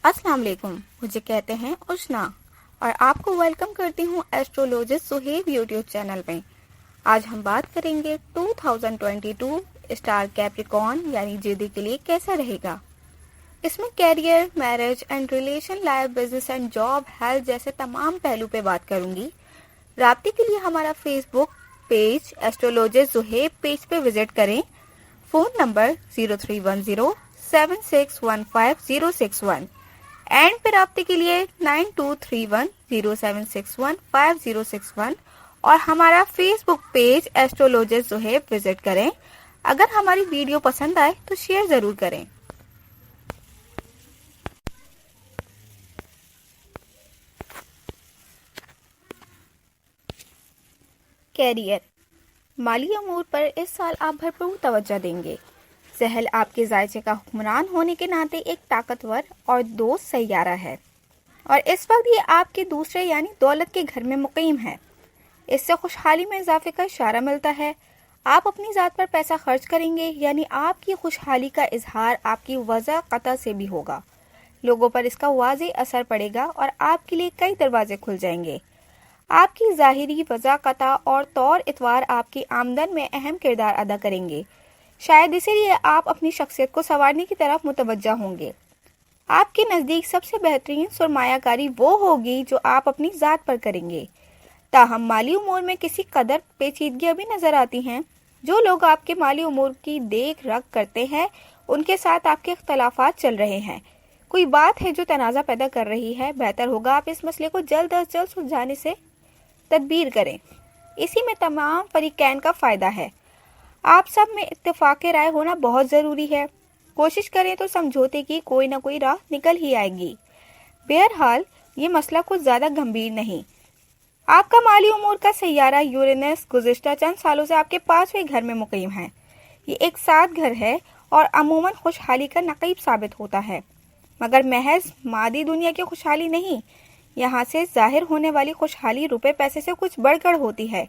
अस्सलाम वालेकुम। मुझे कहते हैं उष्ना और आपको वेलकम करती हूँ एस्ट्रोलॉजिस्ट सुहेब यूट्यूब चैनल में। आज हम बात करेंगे 2022 स्टार कैप्रिकॉर्न यानी जिदी के लिए कैसा रहेगा। इसमें career, marriage and relation life, business and job, health जैसे तमाम पहलू पे बात करूंगी। राब्ते के लिए हमारा Facebook page astrologist Suhaib page पे विजिट करें। फोन नंबर 031076156061 एंड पे राब्ते के लिए 923107615061 और हमारा Facebook page astrologist Suhaib visit करें। अगर हमारी वीडियो पसंद आए तो शेयर जरूर करें। कैरियर, माली अमूर पर इस साल आप भरपूर तवज्जो देंगे। सहल आपके जायचे का हुक्मरान होने के नाते एक ताकतवर और दोस्त सैयारा है और इस वक्त ये आपके दूसरे यानी दौलत के घर में मुकीम है। इससे खुशहाली में इजाफे का इशारा मिलता है। आप अपनी ज़ात पर पैसा खर्च करेंगे यानी आपकी खुशहाली का इजहार आपकी वजह कता से भी होगा। लोगों पर इसका वाज़े असर पड़ेगा और आपके लिए कई दरवाजे खुल जाएंगे। आपकी ज़ाहिरी वज़ाक़ता और तौर इतवार आपकी आमदन में अहम किरदार अदा करेंगे। शायद इसीलिए आप अपनी शख्सियत को संवारने की तरफ मुतवज्जा होंगे। आपके नज़दीक सबसे बेहतरीन सरमायाकारी वो होगी जो आप अपनी ज़ात पर करेंगे। ताहम माली उमूर में किसी कदर पेचीदगियाँ भी नज़र आती हैं। जो लोग आपके माली उमूर की देख रख करते हैं उनके साथ आपके इख्तलाफात चल रहे हैं। कोई बात है जो तनाज़ा पैदा कर रही है। बेहतर होगा आप इस मसले को जल्द अज जल्द सुलझाने से तदबीर करें। इसी में तमाम फरीकैन का फ़ायदा है। आप सब में इत्तेफाक राय होना बहुत ज़रूरी है। कोशिश करें तो समझौते की कोई ना कोई राह निकल ही आएगी। बहरहाल ये मसला कुछ ज़्यादा गंभीर नहीं। आपका माली उमूर का सैयारा यूरेनस गुज़िश्ता चंद सालों से आपके 5वें घर में मुकीम है। ये एक साथ घर है और अमूमन खुशहाली का नक़ीब साबित होता है, मगर महज मादी दुनिया की खुशहाली नहीं। यहाँ से जाहिर होने वाली खुशहाली रुपए पैसे से कुछ बढ़कर होती है।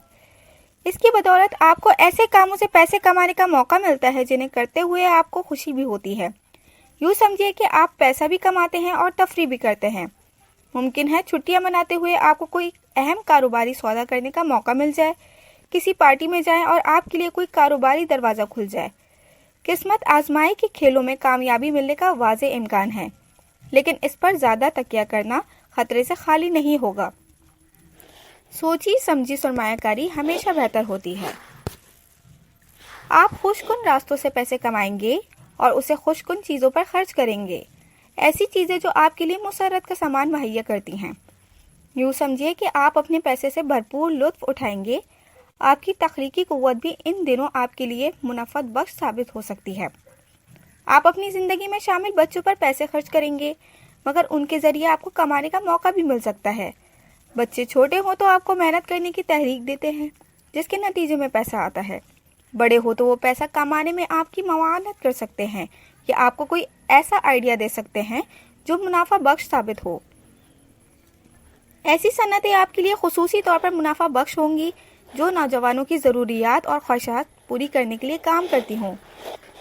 इसकी बदौलत आपको ऐसे कामों से पैसे कमाने का मौका मिलता है जिन्हें करते हुए आपको खुशी भी होती है। यूँ समझिए कि आप पैसा भी कमाते हैं और तफरी भी करते हैं। मुमकिन है छुट्टियां मनाते हुए आपको कोई अहम कारोबारी सौदा करने का मौका मिल जाए, किसी पार्टी में जाएं और आपके लिए कोई कारोबारी दरवाज़ा खुल जाए। किस्मत आजमाई के खेलों में कामयाबी मिलने का वाज़े इम्कान है, लेकिन इस पर ज़्यादा तकिया करना खतरे से खाली नहीं होगा। सोची समझी सरमायाकारी हमेशा बेहतर होती है। आप खुशकुन रास्तों से पैसे कमाएंगे और उसे खुशकुन चीज़ों पर खर्च करेंगे। ऐसी चीज़ें जो आपके लिए मुसर्रत का सामान मुहैया करती हैं। यूँ समझिए कि आप अपने पैसे से भरपूर लुत्फ उठाएंगे। आपकी तख्लीकी कुव्वत भी इन दिनों आपके लिए मुनाफत बख्श साबित हो सकती है। आप अपनी ज़िंदगी में शामिल बच्चों पर पैसे खर्च करेंगे, मगर उनके ज़रिए आपको कमाने का मौका भी मिल सकता है। बच्चे छोटे हों तो आपको मेहनत करने की तहरीक देते हैं, जिसके नतीजे में पैसा आता है। बड़े हो तो वो पैसा कमाने में आपकी मवानत कर सकते हैं या आपको कोई ऐसा आइडिया दे सकते हैं जो मुनाफा बख्श साबित हो। ऐसी सन्नतें आपके लिए खुसूसी तौर पर मुनाफा बख्श होंगी जो नौजवानों की ज़रूरियात और ख्वाहिशात पूरी करने के लिए काम करती हों,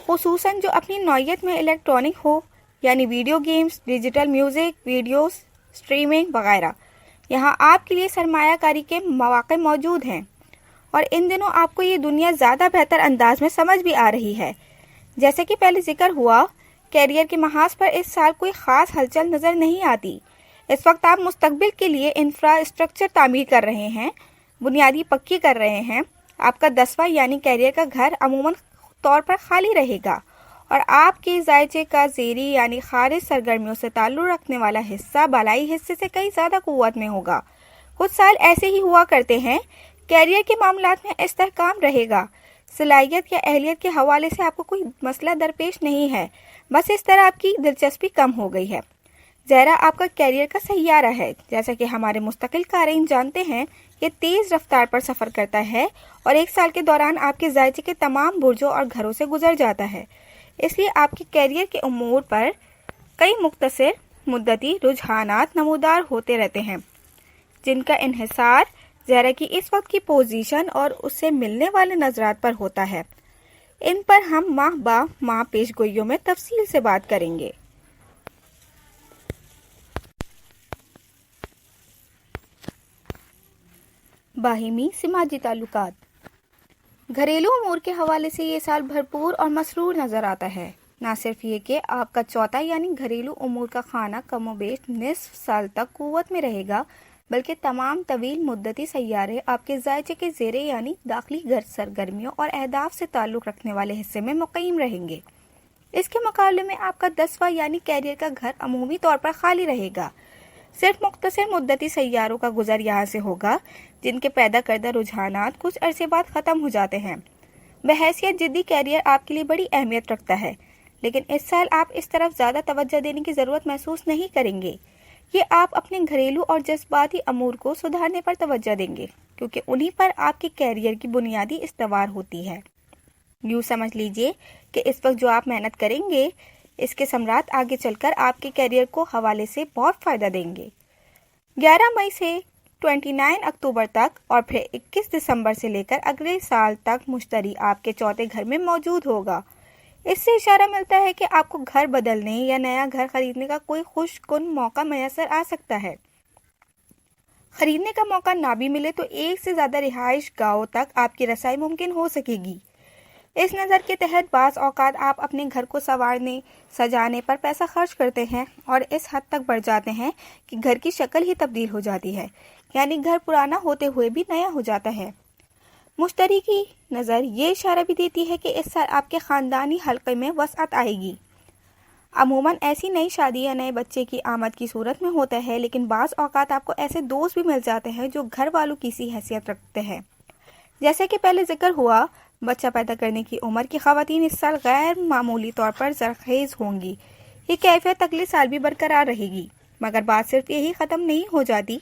खुसूसन जो अपनी नौइयत में इलेक्ट्रॉनिक हो, यानी video games, digital music, videos, streaming वगैरह। यहाँ आपके लिए सरमायाकारी के मौके मौजूद हैं और इन दिनों आपको ये दुनिया ज़्यादा बेहतर अंदाज में समझ भी आ रही है। जैसे कि पहले जिक्र हुआ, कैरियर के महाज पर इस साल कोई ख़ास हलचल नज़र नहीं आती। इस वक्त आप मुस्तकबिल के लिए इंफ्रास्ट्रक्चर तामीर कर रहे हैं, बुनियादी पक्की कर रहे हैं। आपका 10वां यानी कैरियर का घर अमूमन तौर पर खाली रहेगा और आपके जायचे का ज़ेरी यानी खारिज सरगर्मियों से ताल्लुक़ रखने वाला हिस्सा बालाई हिस्से से कई ज़्यादा कुव्वत में होगा। कुछ साल ऐसे ही हुआ करते हैं। कैरियर के मामलात में इस्तेहकाम रहेगा। सलाहियत या अहलियत के हवाले से आपको कोई मसला दरपेश नहीं है, बस इस तरह आपकी दिलचस्पी कम हो गई है। ज़हरा आपका कैरियर का सैयारा है। जैसा कि हमारे मुस्तकिल क़ारीन जानते हैं, ये तेज़ रफ्तार पर सफ़र करता है और एक साल के दौरान आपके जायचे के तमाम बुर्जों और घरों से गुजर जाता है। इसलिए आपके कैरियर के उमूर पर कई मुख्तसर मुद्दती रुझानात नमूदार होते रहते हैं, जिनका इन्हिसार ज़हरा की इस वक्त की पोजीशन और उससे मिलने वाले नजरात पर होता है। इन पर हम माह बा माह पेशगोइयों में तफसील से बात करेंगे। باہمی سماجی تعلقات۔ گھریلو امور کے حوالے سے یہ سال بھرپور اور مسرور نظر آتا ہے۔ نہ صرف یہ کہ آپ کا چوتھا یعنی گھریلو امور کا خانہ کم و بیش نصف سال تک قوت میں رہے گا، بلکہ تمام طویل مدتی سیارے آپ کے ذائچے کے زیر یعنی داخلی گھر سرگرمیوں اور اہداف سے تعلق رکھنے والے حصے میں مقیم رہیں گے۔ اس کے مقابلے میں آپ کا 10واں یعنی کیریئر کا گھر عمومی طور پر خالی رہے گا۔ صرف مختصر مدتی سیاروں کا گزر یہاں سے ہوگا، جن کے پیدا کردہ رجحانات کچھ عرصے بعد ختم ہو جاتے ہیں۔ بحیثیت جدی کیریئر آپ کے لیے بڑی اہمیت رکھتا ہے، لیکن اس سال آپ اس طرف زیادہ توجہ دینے کی ضرورت محسوس نہیں کریں گے۔ یہ آپ اپنے گھریلو اور جذباتی امور کو سدھارنے پر توجہ دیں گے، کیونکہ انہی پر آپ کے کیریئر کی بنیادی استوار ہوتی ہے۔ یوں سمجھ لیجئے کہ اس وقت جو آپ محنت کریں گے، اس کے ثمرات آگے چل کر آپ کے کیریئر کو حوالے سے بہت فائدہ دیں گے۔ 11 مئی سے 29 اکتوبر تک اور پھر 21 دسمبر سے لے کر اگلے سال تک مشتری آپ کے چوتھے گھر میں موجود ہوگا۔ اس سے اشارہ ملتا ہے کہ آپ کو گھر بدلنے یا نیا گھر خریدنے کا کوئی خوش کن موقع میسر آ سکتا ہے۔ خریدنے کا موقع نہ بھی ملے تو ایک سے زیادہ رہائش گاہوں تک آپ کی رسائی ممکن ہو سکے گی۔ اس نظر کے تحت بعض اوقات آپ اپنے گھر کو سنوارنے سجانے پر پیسہ خرچ کرتے ہیں اور اس حد تک بڑھ جاتے ہیں کہ گھر کی شکل ہی تبدیل ہو جاتی ہے، یعنی گھر پرانا ہوتے ہوئے بھی نیا ہو جاتا ہے۔ مشتری کی نظر یہ اشارہ بھی دیتی ہے کہ اس سال آپ کے خاندانی حلقے میں وسعت آئے گی۔ عموماً ایسی نئی شادی یا نئے بچے کی آمد کی صورت میں ہوتا ہے، لیکن بعض اوقات آپ کو ایسے دوست بھی مل جاتے ہیں جو گھر والوں کی سی حیثیت رکھتے ہیں۔ جیسے کہ پہلے ذکر ہوا، بچہ پیدا کرنے کی عمر کی خواتین اس سال غیر معمولی طور پر زرخیز ہوں گی۔ یہ کیفیت اگلے سال بھی برقرار رہے گی، مگر بات صرف یہی ختم نہیں ہو جاتی۔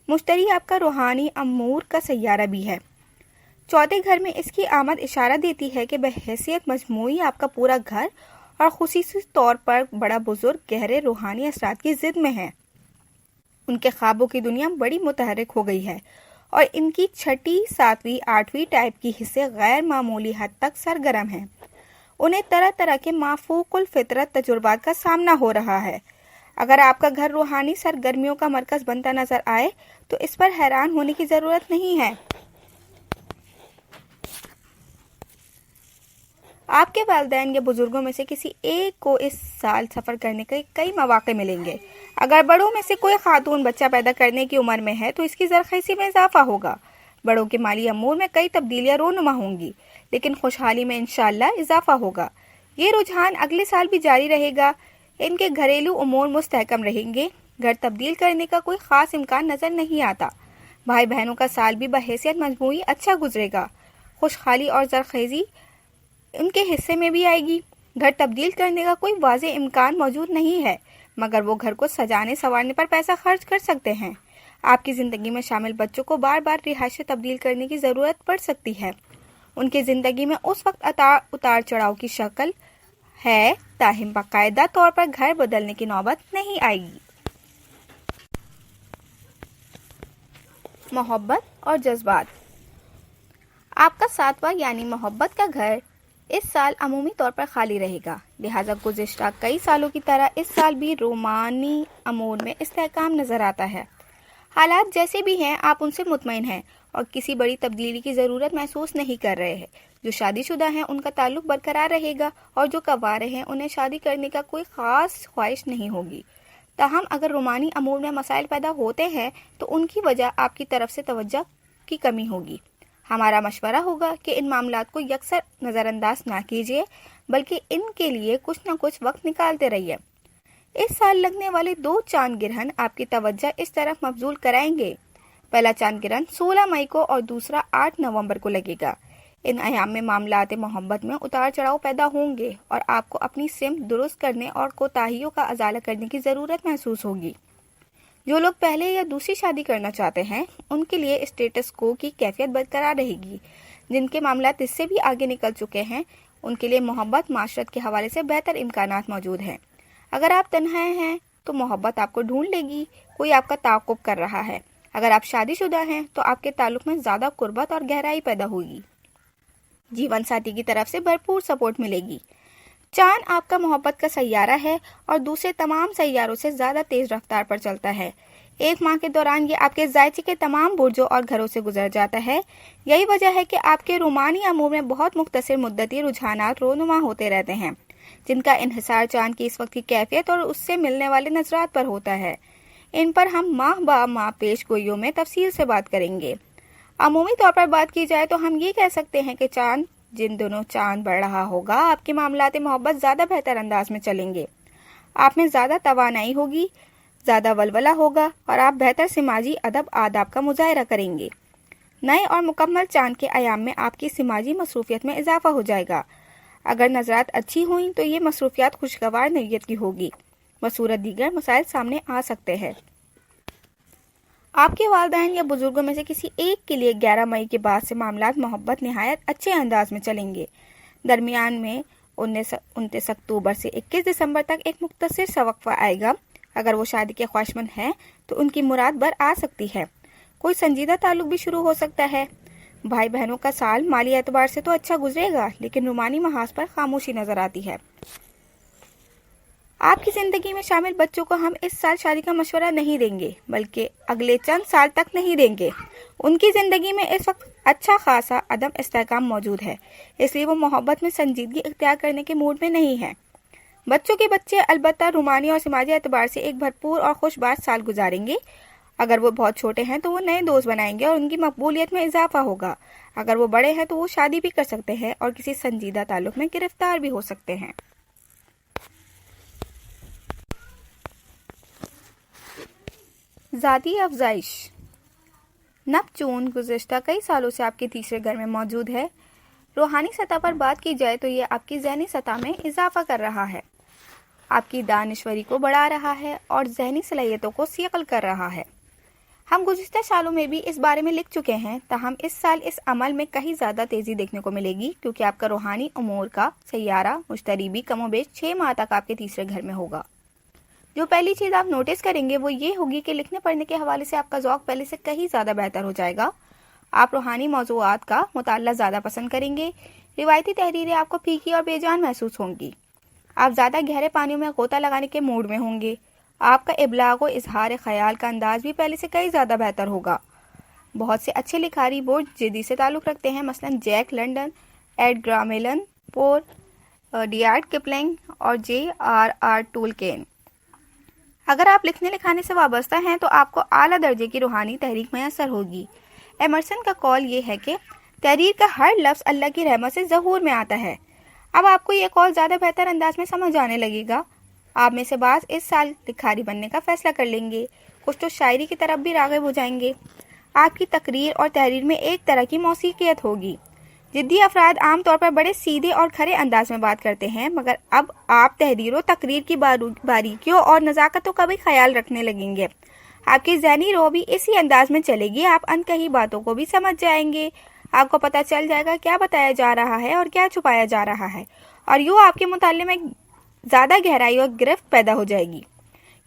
مشتری آپ کا روحانی امور کا سیارہ بھی ہے۔ چوتھے گھر میں اس کی آمد اشارہ دیتی ہے کہ بحیثیت مجموعی آپ کا پورا گھر اور خصوصی طور پر بڑا بزرگ گہرے روحانی اثرات کی ضد میں ہے۔ ان کے خوابوں کی دنیا بڑی متحرک ہو گئی ہے اور ان کی 6، 7، 8ویں ٹائپ کی حصے غیر معمولی حد تک سرگرم ہیں۔ انہیں طرح طرح کے مافوق الفطرت تجربات کا سامنا ہو رہا ہے۔ اگر آپ کا گھر روحانی سرگرمیوں کا مرکز بنتا نظر آئے تو اس پر حیران ہونے کی ضرورت نہیں ہے۔ آپ کے والدین یا بزرگوں میں سے کسی ایک کو اس سال سفر کرنے کے کئی مواقع ملیں گے۔ اگر بڑوں میں سے کوئی خاتون بچہ پیدا کرنے کی عمر میں ہے تو اس کی زرخیزی میں اضافہ ہوگا۔ بڑوں کے مالی امور میں کئی تبدیلیاں رونما ہوں گی، لیکن خوشحالی میں انشاءاللہ اضافہ ہوگا۔ یہ رجحان اگلے سال بھی جاری رہے گا۔ ان کے گھریلو امور مستحکم رہیں گے۔ گھر تبدیل کرنے کا کوئی خاص امکان نظر نہیں آتا۔ بھائی بہنوں کا سال بھی بحیثیت مجموعی اچھا گزرے گا۔ خوشحالی اور زرخیزی ان کے حصے میں بھی آئے گی۔ گھر تبدیل کرنے کا کوئی واضح امکان موجود نہیں ہے، مگر وہ گھر کو سجانے سنوارنے پر پیسہ خرچ کر سکتے ہیں۔ آپ کی زندگی میں شامل بچوں کو بار بار رہائشیں تبدیل کرنے کی ضرورت پڑ سکتی ہے۔ ان کی زندگی میں اس وقت اتار چڑھاؤ کی شکل ہے، تاہم باقاعدہ طور پر گھر بدلنے کی نوبت نہیں آئے گی۔ محبت اور جذبات۔ آپ کا 7واں یعنی محبت کا گھر اس سال عمومی طور پر خالی رہے گا، لہٰذا گزشتہ کئی سالوں کی طرح اس سال بھی رومانی امور میں استحکام نظر آتا ہے۔ حالات جیسے بھی ہیں آپ ان سے مطمئن ہیں اور کسی بڑی تبدیلی کی ضرورت محسوس نہیں کر رہے ہیں۔ جو شادی شدہ ہیں ان کا تعلق برقرار رہے گا اور جو کنوارے ہیں انہیں شادی کرنے کا کوئی خاص خواہش نہیں ہوگی۔ تاہم اگر رومانی امور میں مسائل پیدا ہوتے ہیں تو ان کی وجہ آپ کی طرف سے توجہ کی کمی ہوگی۔ ہمارا مشورہ ہوگا کہ ان معاملات کو یکسر نظر انداز نہ کیجیے، بلکہ ان کے لیے کچھ نہ کچھ وقت نکالتے رہیے۔ اس سال لگنے والے 2 چاند گرہن آپ کی توجہ اس طرف مبذول کرائیں گے۔ پہلا چاند گرہن 16 مئی کو اور دوسرا 8 نومبر کو لگے گا۔ ان ایام میں معاملات محبت میں اتار چڑھاؤ پیدا ہوں گے اور آپ کو اپنی سمت درست کرنے اور کوتاہیوں کا ازالہ کرنے کی ضرورت محسوس ہوگی۔ جو لوگ پہلے یا دوسری شادی کرنا چاہتے ہیں ان کے لیے اسٹیٹس کو کی کیفیت برقرار رہے گی۔ جن کے معاملات اس سے بھی آگے نکل چکے ہیں ان کے لیے محبت معاشرت کے حوالے سے بہتر امکانات موجود ہیں۔ اگر آپ تنہا ہیں تو محبت آپ کو ڈھونڈ لے گی، کوئی آپ کا تعاقب کر رہا ہے۔ اگر آپ شادی شدہ ہیں تو آپ کے تعلق میں زیادہ قربت اور گہرائی پیدا ہوگی۔ جیون ساتھی کی طرف سے بھرپور سپورٹ ملے گی۔ चांद आपका मोहब्बत का सैयारा है और दूसरे तमाम सैयारों से ज्यादा तेज रफ्तार पर चलता है। एक माह के दौरान ये आपके जायचे के तमाम बुर्जों और घरों से गुजर जाता है। यही वजह है कि आपके रूमानी अमूर में बहुत मुख्तसर मुद्दती रुझानात रोनुमा होते रहते हैं, जिनका इन्हिसार चांद की इस वक्त की कैफियत और उससे मिलने वाले नजरात पर होता है। इन पर हम माह बा माह पेश गोइयों में तफसील से बात करेंगे। अमूमी तौर पर बात की जाए तो हम ये कह सकते हैं कि चांद जिन दिनों चांद बढ़ रहा होगा, आपके मामलात मोहब्बत ज्यादा बेहतर अंदाज में चलेंगे। आप में ज्यादा तवानाई होगी, ज्यादा वलवला होगा और आप बेहतर समाजी अदब आदाब का मुजाहरा करेंगे। नए और मुकम्मल चांद के अयाम में आपकी समाजी मसरूफियत में इजाफा हो जाएगा। अगर नजरात अच्छी हुई तो ये मसरूफियात खुशगवार नौइयत की होगी, बसूरत दीगर मसाइल सामने आ सकते हैं। आपके वालिदैन या बुजुर्गों में से किसी एक के लिए 11 मई के बाद से मामलात मोहब्बत निहायत अच्छे अंदाज में चलेंगे। दरमियान में 29 अक्टूबर से 21 दिसंबर तक एक मुख्तसर सा वक्फा आएगा। अगर वो शादी के ख्वाहिशमंद हैं तो उनकी मुराद बर आ सकती है। कोई संजीदा ताल्लुक भी शुरू हो सकता है। भाई बहनों का साल माली एतबार से तो अच्छा गुजरेगा, लेकिन रूमानी महाज पर खामोशी नजर आती है। आपकी जिंदगी में शामिल बच्चों को हम इस साल शादी का मशवरा नहीं देंगे, बल्कि अगले चंद साल तक नहीं देंगे। उनकी जिंदगी में इस वक्त अच्छा खासा अदम इस्तेहकाम मौजूद है, इसलिए वो मोहब्बत में संजीदगी इख्तियार करने के मूड में नहीं है। बच्चों के बच्चे अलबत्ता रूमानी और समाजी एतबार से एक भरपूर और खुशबाश साल गुजारेंगे। अगर वो बहुत छोटे हैं तो वो नए दोस्त बनाएंगे और उनकी मकबूलियत में इजाफा होगा। अगर वो बड़े हैं तो वो शादी भी कर सकते हैं और किसी संजीदा ताल्लुक में गिरफ्तार भी हो सकते हैं। ज़ाती अफजाइश। नेपच्यून गुज़िश्ता कई सालों से आपके तीसरे घर में मौजूद है। रूहानी सतह पर बात की जाए तो ये आपकी ज़हनी सतह में इजाफा कर रहा है, आपकी दानिश्वरी को बढ़ा रहा है और ज़हनी सलाहियतों को सिकल कर रहा है। हम गुज़िश्ता सालों में भी इस बारे में लिख चुके हैं, ताहम इस साल इस अमल में कहीं ज़्यादा तेज़ी देखने को मिलेगी, क्योंकि आपका रूहानी उमूर का सैयारा मुश्तरी भी कमोबेश 6 माह तक आपके तीसरे घर में होगा। जो पहली चीज़ आप नोटिस करेंगे वो ये होगी कि लिखने पढ़ने के हवाले से आपका ज़ौक़ पहले से कहीं ज़्यादा बेहतर हो जाएगा। आप रूहानी मौज़ूआत का मुताला ज़्यादा पसंद करेंगे। रिवायती तहरीरें आपको फीकी और बेजान महसूस होंगी। आप ज़्यादा गहरे पानियों में गोता लगाने के मूड में होंगे। आपका इबलाग और इजहार ख्याल का अंदाज भी पहले से कहीं ज़्यादा बेहतर होगा। बहुत से अच्छे लिखारी बोर्ड जिद्दी से ताल्लुक़ रखते हैं, मसलन जैक लंडन, एडगर मिलन पोर, रुडयार्ड किपलिंग और J.R.R. टोल्किन। अगर आप लिखने लिखाने से वाबस्ता हैं तो आपको आला दर्जे की रूहानी तहरीक मैसर होगी। एमरसन का कौल ये है कि तहरीर का हर लफ्ज़ अल्लाह की रहमत से ज़हूर में आता है। अब आपको ये कौल ज़्यादा बेहतर अंदाज में समझ आने लगेगा। आप में से बाज़ इस साल लिखारी बनने का फैसला कर लेंगे, कुछ तो शायरी की तरफ भी राग़िब हो जाएंगे। आपकी तकरीर और तहरीर में एक तरह की मौसीकियत होगी। जिद्दी अफराद आमतौर पर बड़े सीधे और खरे अंदाज में बात करते हैं, मगर अब आप तहरीर और तकरीर की बारीकियों और नज़ाकतों का भी ख्याल रखने लगेंगे। आपकी ज़हनी रो भी इसी अंदाज में चलेगी। आप अनकही बातों को भी समझ जाएंगे। आपको पता चल जाएगा क्या बताया जा रहा है और क्या छुपाया जा रहा है, और यूँ आपके मुताले में ज़्यादा गहराई और गिरफ्त पैदा हो जाएगी।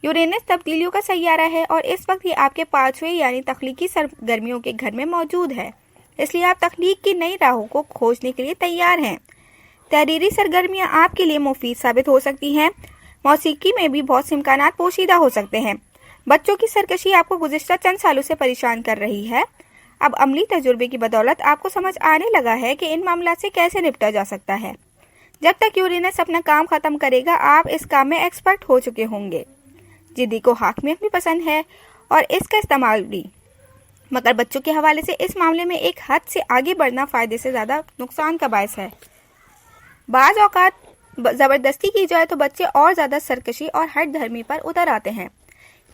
यूरेनस तब्दीलियों का सैयारा है और इस वक्त ये आपके 5वें यानी तख्लीकी सरगर्मियों के घर में मौजूद है, इसलिए आप तख्लीक की नई राहों को खोजने के लिए तैयार हैं। तहरीरी सरगर्मियाँ आपके लिए मुफीद साबित हो सकती हैं। मौसीकी में भी बहुत से इम्कानात पोशीदा हो सकते हैं। बच्चों की सरकशी आपको गुज़िश्ता चंद सालों से परेशान कर रही है। अब अमली तजुर्बे की बदौलत आपको समझ आने लगा है कि इन मामलों से कैसे निपटा जा सकता है। जब तक यूरेनस अपना काम ख़त्म करेगा आप इस काम में एक्सपर्ट हो चुके होंगे। जिद्दी को हाकमियत भी पसंद है और इसका इस्तेमाल भी, मगर बच्चों के हवाले से इस मामले में एक हद से आगे बढ़ना फ़ायदे से ज़्यादा नुकसान का बायस है। बाज़ औक़ात ज़बरदस्ती की जाए तो बच्चे और ज़्यादा सरकशी और हट धर्मी पर उतर आते हैं।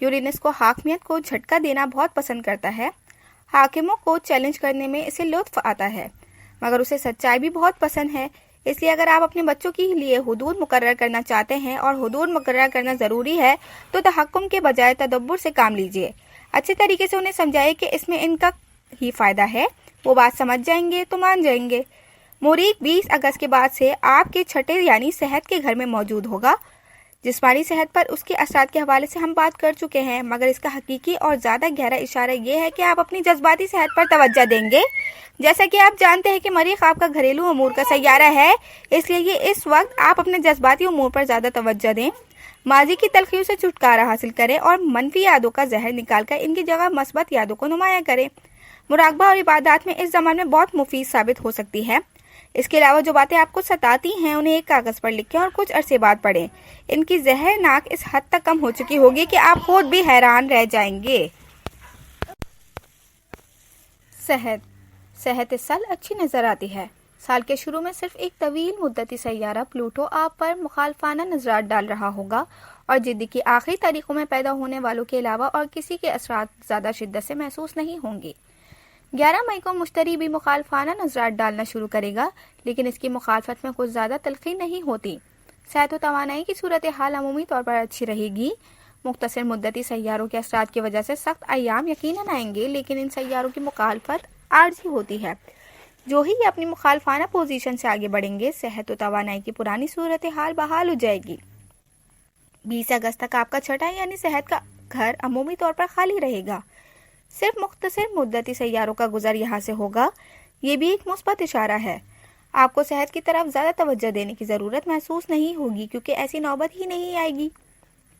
यूरेनस को हाकमियत को झटका देना बहुत पसंद करता है। हाकिमों को चैलेंज करने में इसे लुत्फ़ आता है, मगर उसे सच्चाई भी बहुत पसंद है। इसलिए अगर आप अपने बच्चों के लिए हुदूद मुकर्रर करना चाहते हैं, और हुदूद मुकर्रर करना ज़रूरी है, तो तहक्कुम के बजाय तदब्बुर से काम लीजिए। अच्छे तरीके से उन्हें समझाइए कि इसमें इनका ही फ़ायदा है। वो बात समझ जाएंगे तो मान जाएंगे। मुरीख 20 अगस्त के बाद से आपके छठे यानी सेहत के घर में मौजूद होगा, جسمانی صحت پر اس کے اثرات کے حوالے سے ہم بات کر چکے ہیں، مگر اس کا حقیقی اور زیادہ گہرا اشارہ یہ ہے کہ آپ اپنی جذباتی صحت پر توجہ دیں گے۔ جیسا کہ آپ جانتے ہیں کہ مریخ آپ کا گھریلو امور کا سیارہ ہے، اس لیے اس وقت آپ اپنے جذباتی امور پر زیادہ توجہ دیں، ماضی کی تلخیوں سے چھٹکارا حاصل کریں اور منفی یادوں کا زہر نکال کر ان کی جگہ مثبت یادوں کو نمایاں کریں۔ مراقبہ اور عبادات میں اس زمان میں بہت مفید ثابت ہو سکتی ہے۔ اس کے علاوہ جو باتیں آپ کو ستاتی ہیں انہیں ایک کاغذ پر لکھیں اور کچھ عرصے بعد پڑھیں۔ ان کی زہرناک اس حد تک کم ہو چکی ہوگی کہ آپ خود بھی حیران رہ جائیں گے۔ صحت اس سال اچھی نظر آتی ہے۔ سال کے شروع میں صرف ایک طویل مدتی سیارہ پلوٹو آپ پر مخالفانہ نظرات ڈال رہا ہوگا اور زندگی کی آخری تاریخوں میں پیدا ہونے والوں کے علاوہ اور کسی کے اثرات زیادہ شدت سے محسوس نہیں ہوں گے۔ 11 مئی کو مشتری بھی مخالفانہ نظرات ڈالنا شروع کرے گا، لیکن اس کی مخالفت میں کچھ زیادہ تلخی نہیں ہوتی۔ صحت و توانائی کی صورتحال عمومی طور پر اچھی رہے گی۔ مختصر مدتی سیاروں کے اثرات کی وجہ سے سخت ایام یقیناً آئیں گے، لیکن ان سیاروں کی مخالفت عارضی ہوتی ہے۔ جو ہی یہ اپنی مخالفانہ پوزیشن سے آگے بڑھیں گے، صحت و توانائی کی پرانی صورتحال بحال ہو جائے گی۔ 20 اگست تک آپ کا چھٹا یعنی صحت کا گھر عمومی طور پر خالی رہے گا۔ صرف مختصر مدتی سیاروں کا گزر یہاں سے ہوگا۔ یہ بھی ایک مثبت اشارہ ہے۔ آپ کو صحت کی طرف زیادہ توجہ دینے کی ضرورت محسوس نہیں ہوگی کیونکہ ایسی نوبت ہی نہیں آئے گی۔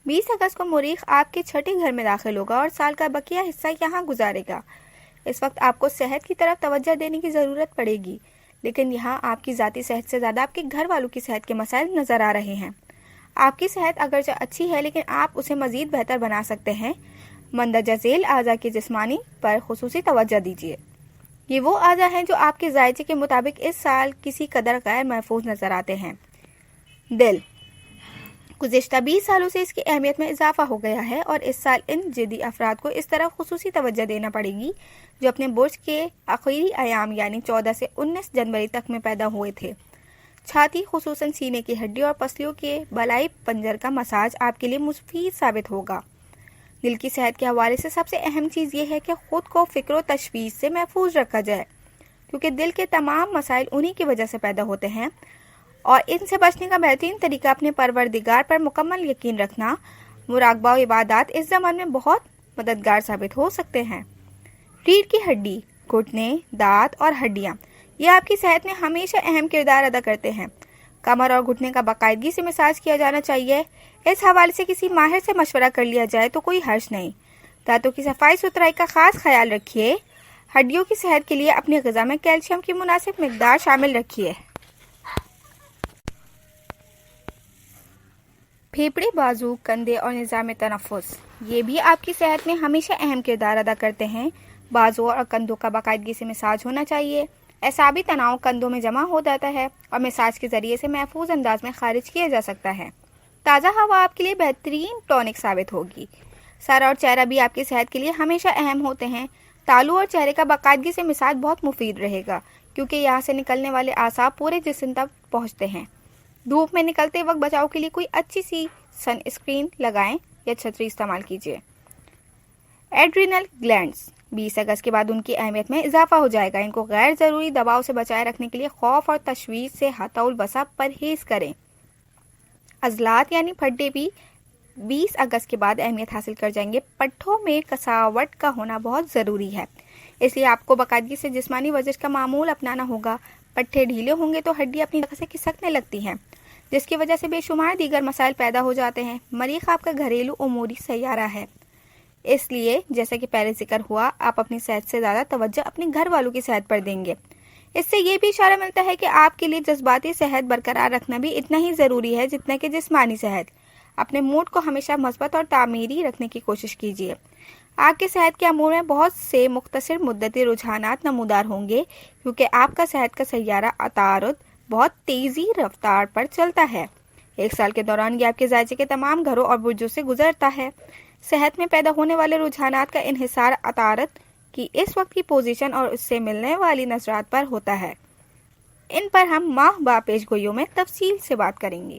20 اگست کو مریخ آپ کے چھٹے گھر میں داخل ہوگا اور سال کا بقیہ حصہ یہاں گزارے گا۔ اس وقت آپ کو صحت کی طرف توجہ دینے کی ضرورت پڑے گی، لیکن یہاں آپ کی ذاتی صحت سے زیادہ آپ کے گھر والوں کی صحت کے مسائل نظر آ رہے ہیں۔ آپ کی صحت اگرچہ اچھی ہے لیکن آپ اسے مزید بہتر بنا سکتے ہیں۔ مندرجہ ذیل اعضاء کی جسمانی پر خصوصی توجہ دیجیے۔ یہ وہ اعضاء ہیں جو آپ کے ذائقے کے مطابق اس سال کسی قدر غیر محفوظ نظر آتے ہیں۔ دل گزشتہ 20 سالوں سے اس کی اہمیت میں اضافہ ہو گیا ہے اور اس سال ان جدی افراد کو اس طرح خصوصی توجہ دینا پڑے گی جو اپنے برج کے آخری ایام یعنی 14 سے 19 جنوری تک میں پیدا ہوئے تھے۔ چھاتی خصوصاً سینے کی ہڈی اور پسلیوں کے بالائی پنجر کا مساج آپ کے لیے مفید ثابت ہوگا۔ دل کی صحت کے حوالے سے سب سے اہم چیز یہ ہے کہ خود کو فکر و تشویش سے محفوظ رکھا جائے، کیونکہ دل کے تمام مسائل انہی کی وجہ سے پیدا ہوتے ہیں اور ان سے بچنے کا بہترین طریقہ اپنے پروردگار پر مکمل یقین رکھنا۔ مراقبہ و عبادات اس زمان میں بہت مددگار ثابت ہو سکتے ہیں۔ ریڑھ کی ہڈی، گھٹنے، دانت اور ہڈیاں یہ آپ کی صحت میں ہمیشہ اہم کردار ادا کرتے ہیں۔ کمر اور گھٹنے کا باقاعدگی سے مساج کیا جانا چاہیے۔ اس حوالے سے کسی ماہر سے مشورہ کر لیا جائے تو کوئی حرج نہیں۔ دانتوں کی صفائی ستھرائی کا خاص خیال رکھیے۔ ہڈیوں کی صحت کے لیے اپنی غذا میں کیلشیم کی مناسب مقدار شامل رکھیے۔ پھیپھڑے، بازو، کندھے اور نظام تنفس یہ بھی آپ کی صحت میں ہمیشہ اہم کردار ادا کرتے ہیں۔ بازو اور کندھوں کا باقاعدگی سے مساج ہونا چاہیے۔ اعصابی تناؤ کندھوں میں جمع ہو جاتا ہے اور مساج کے ذریعے سے محفوظ انداز میں خارج کیا جا سکتا ہے۔ تازہ ہوا آپ کے لیے بہترین ٹونک ثابت ہوگی۔ سر اور چہرہ بھی آپ کی صحت کے لیے ہمیشہ اہم ہوتے ہیں۔ تالو اور چہرے کا باقاعدگی سے مساج بہت مفید رہے گا کیونکہ یہاں سے نکلنے والے اعصاب پورے جسم تک پہنچتے ہیں۔ دھوپ میں نکلتے وقت بچاؤ کے لیے کوئی اچھی سی سن اسکرین لگائیں یا چھتری استعمال کیجیے۔ ایڈرینل گلینڈز 20 اگست کے بعد ان کی اہمیت میں اضافہ ہو جائے گا۔ ان کو غیر ضروری دباؤ سے بچائے رکھنے کے لیے خوف اور تشویش سے حتی الوسع پرہیز کریں۔ عضلات یعنی پھڈے بھی 20 اگست کے بعد اہمیت حاصل کر جائیں گے۔ پٹھوں میں کساوٹ کا ہونا بہت ضروری ہے، اس لیے آپ کو باقاعدگی سے جسمانی ورزش کا معمول اپنانا ہوگا۔ پٹھے ڈھیلے ہوں گے تو ہڈی اپنی جگہ سے کھسکنے لگتی ہیں، جس کی وجہ سے بے شمار دیگر مسائل پیدا ہو جاتے ہیں۔ مریخ آپ کا گھریلو اموری سیارہ ہے، اس لیے جیسا کہ پہلے ذکر ہوا آپ اپنی صحت سے زیادہ توجہ اپنے گھر والوں کی صحت پر دیں گے۔ اس سے یہ بھی اشارہ ملتا ہے کہ آپ کے لیے جذباتی صحت برقرار رکھنا بھی اتنا ہی ضروری ہے جتنا کہ جسمانی صحت۔ اپنے موڈ کو ہمیشہ مثبت اور تعمیری رکھنے کی کوشش کیجیے۔ آپ کی صحت کے امور میں بہت سے مختصر مدتی رجحانات نمودار ہوں گے کیونکہ آپ کا صحت کا سیارہ عطارد بہت تیزی رفتار پر چلتا ہے۔ ایک سال کے دوران یہ آپ کے ذائقے کے تمام گھروں اور برجوں سے گزرتا ہے۔ صحت میں پیدا ہونے والے رجحانات کا انحصار عطارد کی اس وقت کی پوزیشن اور اس سے ملنے والی نظرات پر ہوتا ہے۔ ان پر ہم ماہ با پیش گوئیوں میں تفصیل سے بات کریں گے۔